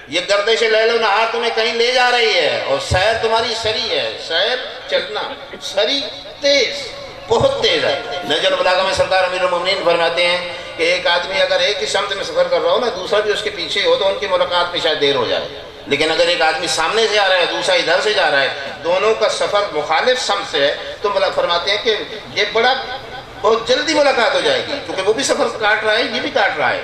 یہ گردش لیل و نہار تمہیں کہیں لے جا رہی ہے، اور سیر تمہاری سری ہے. سیر چلنا، سری تیز، بہت تیز ہے. نہج البلاغہ میں سرکار امیر المومنین فرماتے ہیں کہ ایک آدمی اگر ایک ہی سمت میں سفر کر رہا ہو نا، دوسرا بھی اس کے پیچھے ہو تو ان کی ملاقات میں شاید دیر ہو جائے. لیکن اگر ایک آدمی سامنے سے آ رہا ہے، دوسرا ادھر سے جا رہا ہے، دونوں کا سفر مخالف سمت سے ہے، تو فرماتے ہیں کہ یہ بہت جلدی ملاقات ہو جائے گی، کیونکہ وہ بھی سفر کاٹ رہا ہے، یہ بھی کاٹ رہا ہے.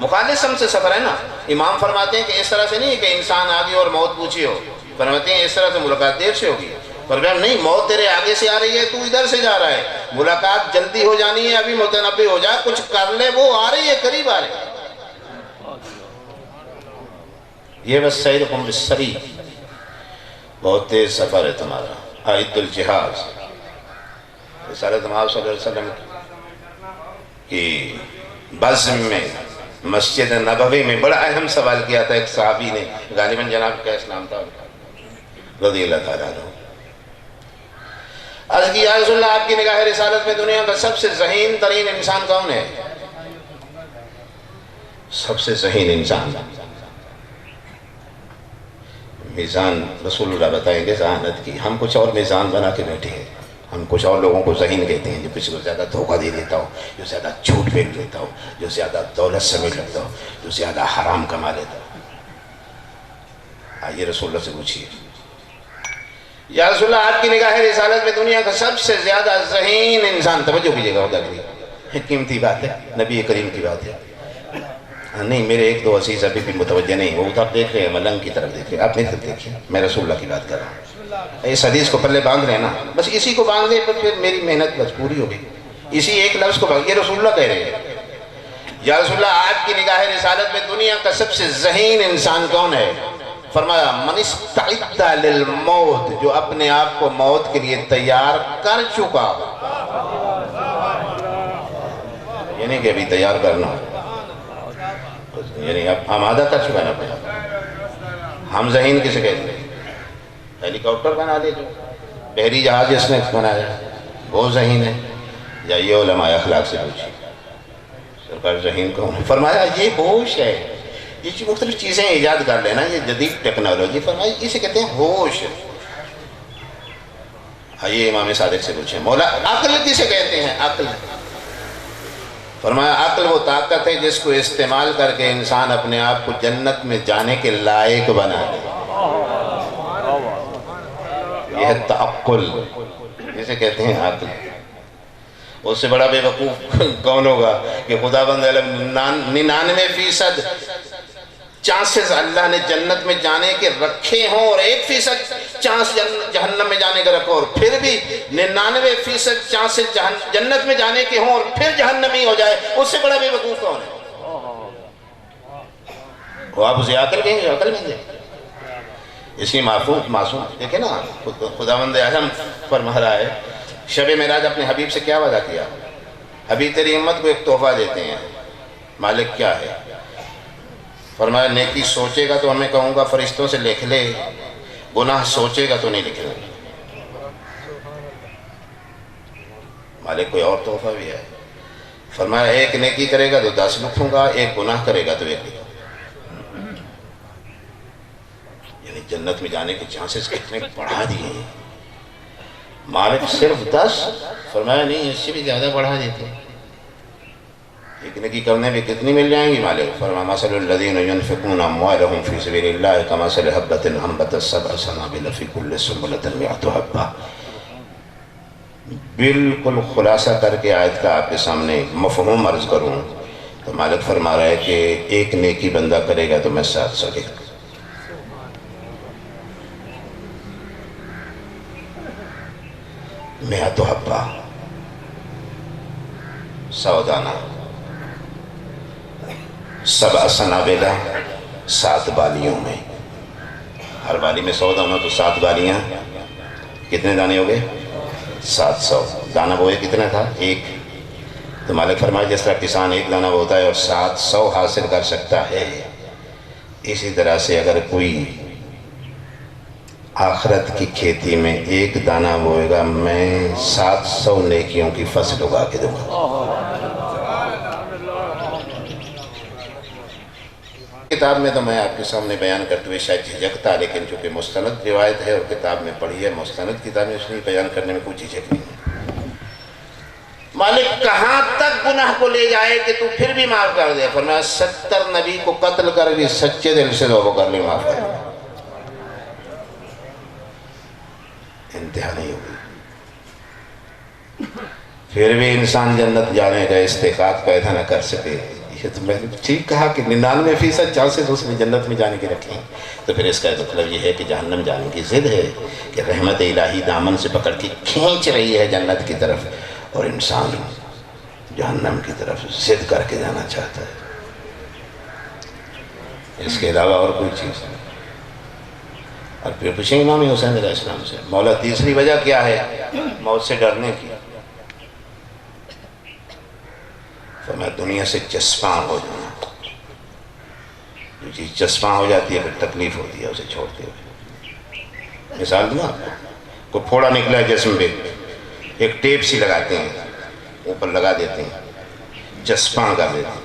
مخالف سمت سے سفر ہے نا. امام فرماتے ہیں کہ اس طرح سے نہیں کہ انسان آگے اور موت پوچھی ہو. فرماتے ہیں اس طرح سے ملاقات دیر سے ہوگی. فرمایا نہیں، موت تیرے آگے سے آ رہی ہے، تو ادھر سے جا رہا ہے، ملاقات جلدی ہو جانی ہے. ابھی متنبہ ہو جا، کچھ کر لے، وہ آ رہی ہے، قریب آ رہی ہے. یہ بس سیرکم بالسری، بہت تیز سفر ہے تمہارا. اعد الجہاز. رسالت محمد صلی اللہ علیہ وسلم کی بزم میں مسجد نبوی میں بڑا اہم سوال کیا تھا ایک صحابی نے، غالباً جناب کا اسلام تھا رضی اللہ تعالیٰ عنہ. عرض کی یا رسول اللہ، آپ کی نگاہ رسالت میں دنیا کا سب سے ذہین ترین انسان کون ہے؟ سب سے ذہین انسان. میزان رسول اللہ بتائیں گے ذہانت کی. ہم کچھ اور میزان بنا کے بیٹھے ہیں. ہم کچھ اور لوگوں کو ذہین کہتے ہیں، جو کسی کو زیادہ دھوکہ دے دیتا ہو، جو زیادہ جھوٹ پھینک دیتا ہو، جو زیادہ دولت سمیٹ لیتا ہو، جو زیادہ حرام کما لیتا ہو. آئیے رسول اللہ سے پوچھیے، یا رسول اللہ آپ کی نگاہ رسالت میں دنیا کا سب سے زیادہ ذہین انسان، توجہ کیجیے گا، قیمتی بات ہے، نبی کریم کی بات ہے. نہیں، میرے ایک دو عزیز ابھی بھی متوجہ نہیں، وہ ادھر دیکھ رہے ہیں، ملنگ کی طرف دیکھ رہے ہیں. آپ میری طرف دیکھیے، میں رسول اللہ کی بات کر رہا ہوں. اس حدیث کو پلے باندھ رہے ہیں نا، بس اسی کو باندھ لیں تو پھر میری محنت بس پوری ہوگی. اسی ایک لفظ کو باندھ، یہ رسول اللہ کہہ رہے ہیں. یا رسول اللہ آپ کی نگاہ رسالت میں دنیا کا سب سے ذہین انسان کون ہے؟ فرمایا من استعد للموت، جو اپنے آپ کو موت کے لیے تیار کر چکا. یعنی کہ ابھی تیار کرنا، یعنی اب آمادہ کر چکا نا. ہم ذہین کسے کہتے ہیں؟ ہیلی کاپٹر بنا دے، جو بحری جہاز جس نے بنایا وہ ذہین ہے. جائیے علماء اخلاق سے پوچھیے سرکار ذہین کون ہے؟ فرمایا یہ ہوش ہے. یہ مختلف چیزیں ایجاد کر لینا، یہ جدید ٹیکنالوجی، فرمایا اسے کہتے ہیں ہوش. آئیے امام صادق سے پوچھیں مولا عقل کسے کہتے ہیں؟ عقل. فرمایا عقل وہ طاقت ہے جس کو استعمال کر کے انسان اپنے آپ کو جنت میں جانے کے لائق بنا دے. یہ ہے تعقل، جسے کہتے ہیں عقل. اس سے بڑا بے وقوف کون ہوگا کہ خدا بند 99% چانسز اللہ نے جنت میں جانے کے رکھے ہوں اور 1% چانس جہنم میں جانے کا رکھو، اور پھر بھی 99% چانسز جنت میں جانے کے ہوں اور پھر جہنمی ہو جائے. اس سے بڑا بے وقوف کون ہے؟ وہ آپ اسے عقل کہیں گے؟ عقل میں دے. اس کی معصوم دیکھیں نا، خداوند اعظم فرما رہا ہے شب معراج اپنے حبیب سے کیا وعدہ کیا؟ حبیب تیری امت کو ایک تحفہ دیتے ہیں. مالک کیا ہے؟ فرمایا نیکی سوچے گا تو ہمیں کہوں گا فرشتوں سے لکھ لے، گناہ سوچے گا تو نہیں لکھنا. مالک کوئی اور تحفہ بھی ہے. فرمایا ایک نیکی کرے گا تو 10 لکھوں گا، ایک گناہ کرے گا تو 1 لکھوں گا. یعنی جنت میں جانے کے چانسز کتنے بڑھا دیے ہیں. مالک صرف 10، فرمایا نہیں اس سے بھی زیادہ بڑھا دیتے. ایک نیکی کرنے میں کتنی مل جائیں گی؟ مالک فرمایا مثل الذین ينفقون اموالهم فی سبیل اللہ کمثل حبۃ انبتت 7 سنابل فی کل سنبلۃ 100 حبۃ. بالکل خلاصہ کر کے آیت کا آپ کے سامنے مفہوم عرض کروں تو مالک فرما رہا ہے کہ ایک نیکی بندہ کرے گا تو میں 700 لکھ دوں. میں تو حبا 100 دانہ 7 سنابلہ 7 بالیوں میں، ہر بالی میں 100 دانہ تو 7 بالیاں کتنے دانے ہو گئے؟ 700 دانہ بوئے کتنا تھا؟ 1. تو مالک فرمائے جس طرح کسان 1 دانہ بوتا ہے اور 700 حاصل کر سکتا ہے، اسی طرح سے اگر کوئی آخرت کی کھیتی میں 1 دانہ بوئے گا، میں 700 نیکیوں کی فصل اگا کے دوں گا. کتاب میں تو میں آپ کے سامنے بیان کرتے ہوئے شاید جھجکتا، لیکن چونکہ مستند روایت ہے اور کتاب میں پڑھی ہے، مستند کتاب میں اس لیے بیان کرنے میں کوئی جھجک نہیں ہے. مالک کہاں تک گناہ کو لے جائے کہ تو پھر بھی معاف کر دے؟ فرمایا 70 نبی کو قتل کر بھی سچے دل سے توبہ کر لی، معاف کر دے. انتہا نہیں ہوگی. پھر بھی انسان جنت جانے کا استحقاق پیدا نہ کر سکے. یہ تو میں نے ٹھیک کہا کہ 99% چانسز اس نے جنت میں جانے کے رکھے ہیں. تو پھر اس کا مطلب یہ ہے کہ جہنم جانے کی ضد ہے کہ رحمت الہی دامن سے پکڑ کے کھینچ رہی ہے جنت کی طرف، اور انسان جہنم کی طرف ضد کر کے جانا چاہتا ہے. اس کے علاوہ اور کوئی چیز نہیں. اور پھر پوچھیں امام حسین علیہ السلام سے، مولا تیسری وجہ کیا ہے موت سے ڈرنے کی؟ فرمایا دنیا سے چسپاں ہو جانا. جو چیز چسپاں ہو جاتی ہے پھر تکلیف ہوتی ہے اسے چھوڑتے ہوئے. مثال دوں آپ کو، پھوڑا نکلا ہے جسم پہ، ایک ٹیپ سی لگاتے ہیں، اوپر لگا دیتے ہیں، چسپاں کر دیتے ہیں.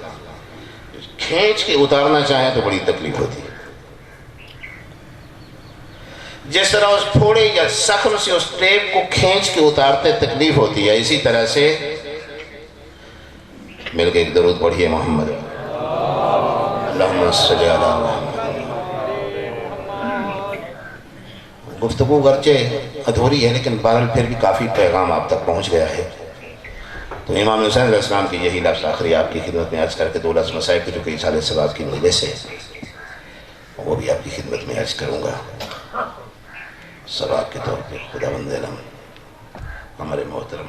کھینچ کے اتارنا چاہیں تو بڑی تکلیف ہوتی ہے. جس طرح اس پھوڑے یا زخم سے اس ٹیپ کو کھینچ کے اتارتے تکلیف ہوتی ہے، اسی طرح سے مل کے ایک درود پڑھیے محمد اللہم صلی علی محمد. گفتگو گرچہ ادھوری ہے لیکن بہرحال پھر بھی کافی پیغام آپ تک پہنچ گیا ہے. تو امام حسین علیہ السلام کی یہی لفظ آخری آپ کی خدمت میں عرض کر کے 2 لفظ مسائب کی جو کہ ایصال ثواب کی مجلس ہے وہ بھی آپ کی خدمت میں عرض کروں گا ثواب کے طور پہ. خداوند علم ہمارے محترم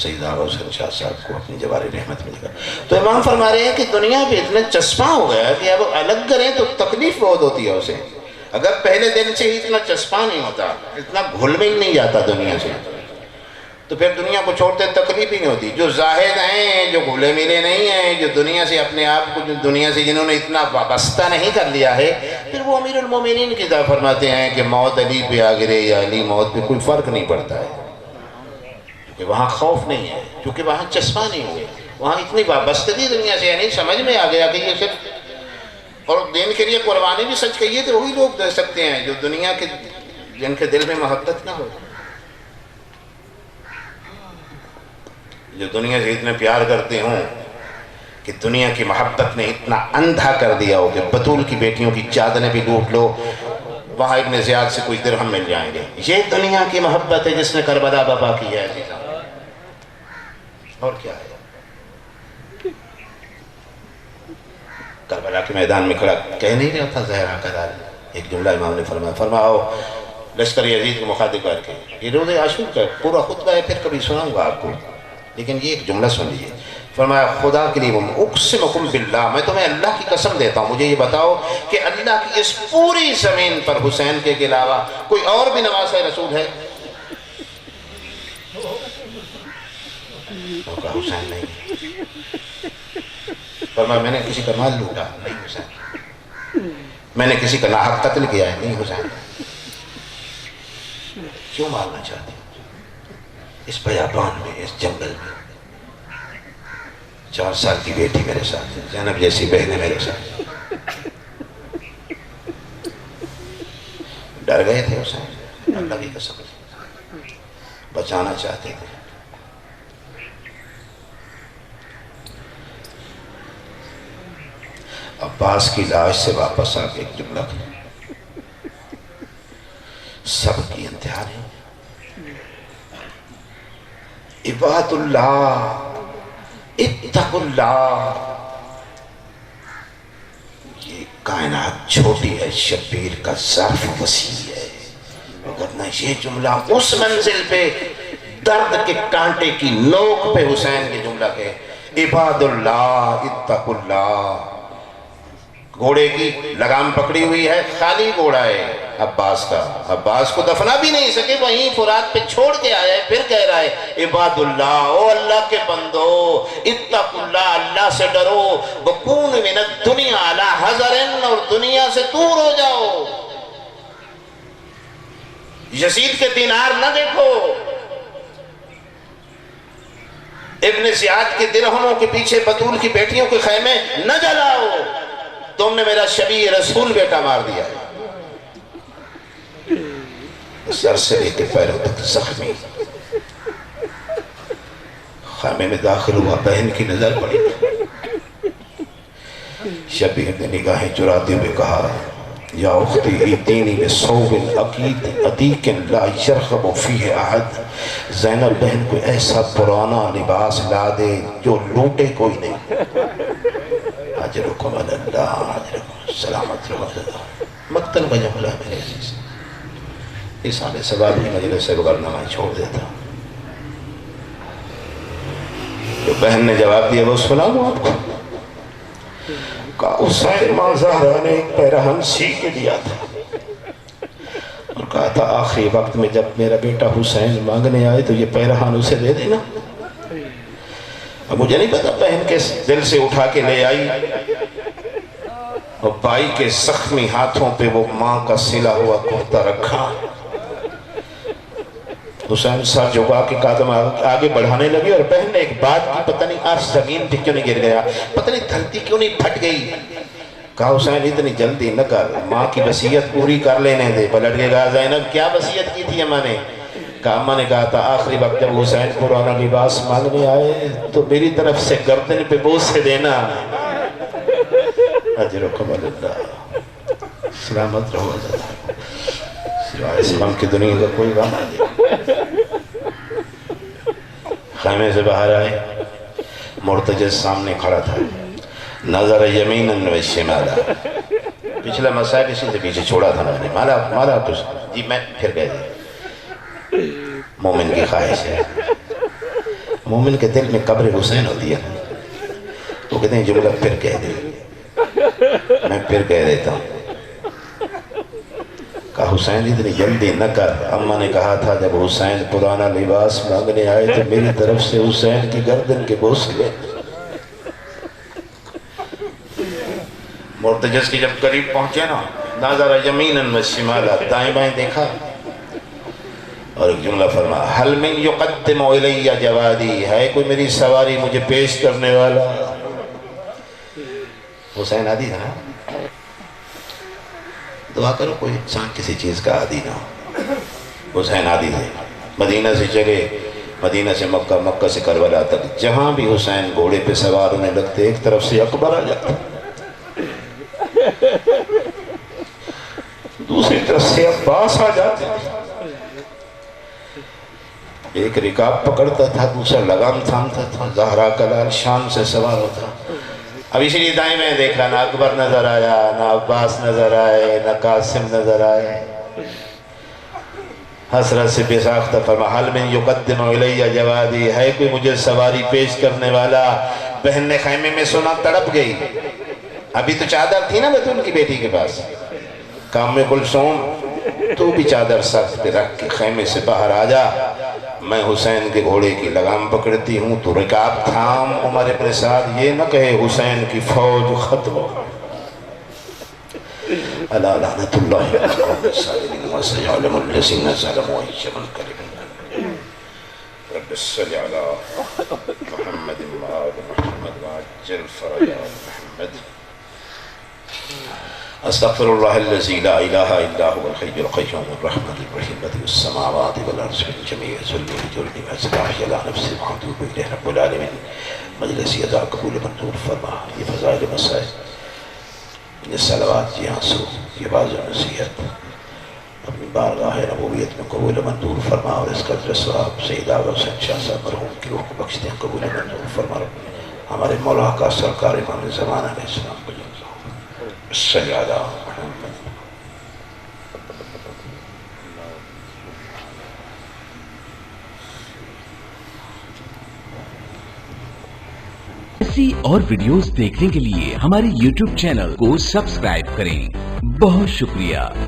سید آغا حسین شاہ صاحب کو اپنی جواری رحمت میں لگا. تو امام فرما رہے ہیں کہ دنیا پہ اتنا چسپاں ہو گیا کہ اب الگ کریں تو تکلیف بہت ہوتی ہے اسے. اگر پہلے دن سے ہی اتنا چسپاں نہیں ہوتا، اتنا گھل مل نہیں جاتا دنیا سے، تو پھر دنیا کو چھوڑتے تکلیف ہی نہیں ہوتی. جو زاہد ہیں، جو گھلے ملے نہیں ہیں، جو دنیا سے اپنے آپ کو، جو دنیا سے جنہوں نے اتنا وابستہ نہیں کر لیا ہے، پھر وہ امیر المومنین کی طرح فرماتے ہیں کہ موت علی پہ آ گرے یا علی موت پہ کوئی فرق نہیں پڑتا ہے، کیونکہ وہاں خوف نہیں ہے، کیونکہ وہاں چسپاں نہیں ہوئے، وہاں اتنی وابستگی دنیا سے یعنی سمجھ میں آ گیا کہ یہ صرف، اور دین کے لیے قربانی بھی سچ کہیے تو وہی لوگ دے سکتے ہیں جو دنیا کے، جن کے دل میں محبت نہ ہو، جو دنیا سے اتنے پیار کرتے ہوں کہ دنیا کی محبت نے اتنا اندھا کر دیا ہو کہ بطول کی بیٹیوں کی چادریں بھی لوٹ لو، وہاں ابن زیاد سے کوئی درہم مل جائیں گے. یہ دنیا کی محبت ہے جس نے کربلا برپا کی ہے عزیزاں. اور کیا ہے؟ کربلا کے میدان میں کھڑا کہہ نہیں رہا تھا زہرا کا دار، ایک جملہ امام نے فرماؤ لشکر یزید کو مخاطب کر کے، یہ روز عاشور کا پورا خطبہ ہے، پھر کبھی سناؤں گا آپ کو، لیکن یہ ایک جملہ سن لیجیے. فرمایا خدا کے لیے اقسمکم باللہ، میں تمہیں اللہ کی قسم دیتا ہوں، مجھے یہ بتاؤ کہ اللہ کی اس پوری زمین پر حسین کے علاوہ کوئی اور بھی نواسہ رسول ہے؟ حسین نہیں. فرمایا میں نے کسی کا مال لوٹا نہیں حسین، میں نے کسی کا ناحق قتل کیا ہے نہیں حسین. کیوں مارنا چاہتے اس بیابان میں، اس جنگل میں؟ 4 سال کی بیٹی میرے ساتھ ہے، زینب جیسی بہنیں میرے ساتھ. ڈر گئے تھے حسین، اللہ کی قسم بچانا چاہتے تھے. عباس کی لاش سے واپس آ کے ایک جملہ سب کی انتہا نہیں. عباد اللہ اتقوا اللہ کائنات چھوٹی ہے، شبیر کا ظرف وسیع ہے. وگرنہ یہ جملہ اس منزل پہ درد کے کانٹے کی نوک پہ حسین کے جملہ کے عباد اللہ اتقوا اللہ. گھوڑے کی لگام پکڑی ہوئی ہے، خالی گھوڑا ہے عباس کا، عباس کو دفنا بھی نہیں سکے، وہیں فرات پہ چھوڑ کے آیا ہے. پھر کہہ رہا ہے عباد اللہ، او اللہ کے بندو، اتقوا اللہ، اللہ سے ڈرو، وکون من الدنیا علی حذر، اور دنیا سے دور ہو جاؤ. یزید کے دینار نہ دیکھو، ابن زیاد کے درہموں کے پیچھے بطول کی بیٹیوں کے خیمے نہ جلاؤ، تم نے میرا شبیہ رسول بیٹا مار دیا ہے. سر سے لے کے پیروں تک زخمی، خیمے میں داخل ہوا، بہن کی نظر پڑی. شبیہ نے نگاہیں چراتے ہوئے کہا یا اختی ایتینی بصوب عتیق لا یرغب فیہ احد. زینب بہن کو ایسا پرانا لباس لا دے جو لوٹے کوئی نہیں. اجرکم علی اللہ، اجرکم سلامت رہو. مقتل کا جملہ میرے عزیز، اس آنے سوال کی مجلس سے بغیر نہ میں چھوڑ دیتا. جو بہن نے جواب دیا وہ سنا دوں آپ کو. کہا حسین ماں زہرا نے ایک پیرہن سی کے دیا تھا اور کہا تھا آخری وقت میں جب میرا بیٹا حسین مانگنے آئے تو یہ پیرہن اسے دے دینا. اب مجھے نہیں پتا بہن کے دل سے اٹھا کے لے آئی اور بھائی کے زخمی ہاتھوں پہ وہ ماں کا سلا ہوا کرتا رکھا. حسین سر جھکا کے قدم آگے بڑھانے لگے اور بہن نے ایک بات کی، پتہ نہیں عرش زمین پہ کیوں نہیں گر گیا، پتہ نہیں دھرتی کیوں نہیں پھٹ گئی. کہا حسین اتنی جلدی نہ کر، ماں کی وصیت پوری کر لینے دے. پلٹ کے کہا زینب کیا وصیت کی تھی اماں نے؟ کہا اماں نے کہا تھا آخری وقت جب حسین پرانا لباس مانگنے آئے تو میری طرف سے گردن پہ بوجھ سے دینا. اجرکم علی اللہ، سلامت رہو. سوائے اس غم کی دنیا کا کوئی غم نہیں. خیمے سے باہر آئے، مرتجز سامنے کھڑا تھا، نظر یمیناً و شمالا. پچھلا مسائل اسی سے پیچھے چھوڑا تھا میں نے، مالا کچھ جی میں پھر گئے تھے. مومن کی خواہش ہے، مومن کے دل میں قبر حسین ہوتی ہے، وہ کہتے ہیں جملہ پھر کہہ دے، میں پھر کہہ دیتا ہوں. کہا حسین اتنی جلدی نہ کر. اماں نے کہا تھا جب حسین پرانا لباس مانگنے آئے تو میری طرف سے حسین کی گردن کے بوسے لے. مرتجز کی جب قریب پہنچے نا، نظر یمیناً و شمالا، دائیں بائیں دیکھا اور ایک جملہ فرما حل من یقدم الی جوادی، ہے کوئی میری سواری مجھے پیش کرنے والا. حسین عادی تھا نا، دعا کرو کوئی انسان کسی چیز کا عادی نہ ہو. حسین عادی تھے، مدینہ سے چلے، مدینہ سے مکہ، مکہ سے کربلا تک، جہاں بھی حسین گھوڑے پہ سوار ہونے لگتے ایک طرف سے اکبر آ جاتا، دوسری طرف سے عباس آ جاتے. ایک رکاب پکڑتا تھا، دوسرا لگام تھامتا تھا. زہرا کا لال شان سے سوار ہوتا. اب اسی لیے دائیں میں دیکھا، نہ اکبر نظر آیا، نہ عباس نظر آئے، نہ قاسم نظر آئے. حسرت سے بے ساختہ فرما حل من یقدم الی جوادی، ہے کوئی مجھے سواری پیش کرنے والا. بہن نے خیمے میں سنا، تڑپ گئی. ابھی تو چادر تھی نا بطول کی بیٹی کے پاس. کام میں کلثوم تو بھی چادر سر پہ رکھ کے خیمے سے باہر آ جا، میں حسین کے گھوڑے کی لگام پکڑتی ہوں، تو رکاب تھام. عمر ابن سعد یہ نہ کہے حسین کی فوج ختم ہو. الا لعنت اللہ علی القوم الظالمین وسيعلم الذين ظلموا أي منقلب. رب صل على محمد وآل محمد وعجل فرج آل محمد. استغفر الله الذي لا اله الا هو الحي القيوم الرحمن الرحيم بديع السماوات والارض من جميع ذل وجرد واستغفر على نفسي وحدوب اليه رب العالمين. مجلس ادا قبول منظور فرما. یہ فضائل مسائل، یہ صلوات، یہ آنسو، یہ باز و نصیحت اپنی بارگاہ نبویت میں قبول منظور فرما، اور اس قدر ثواب سید آغا حسین شاہ صاحب مرحوم کی روح کو بخشتے ہیں، قبول منظور فرما. ہمارے مولا کا سرکار امام زمان علیہ السلام کو صلی اللہ ایسی اور ویڈیوز دیکھنے کے لیے ہمارے YouTube چینل کو سبسکرائب کریں۔ بہت شکریہ۔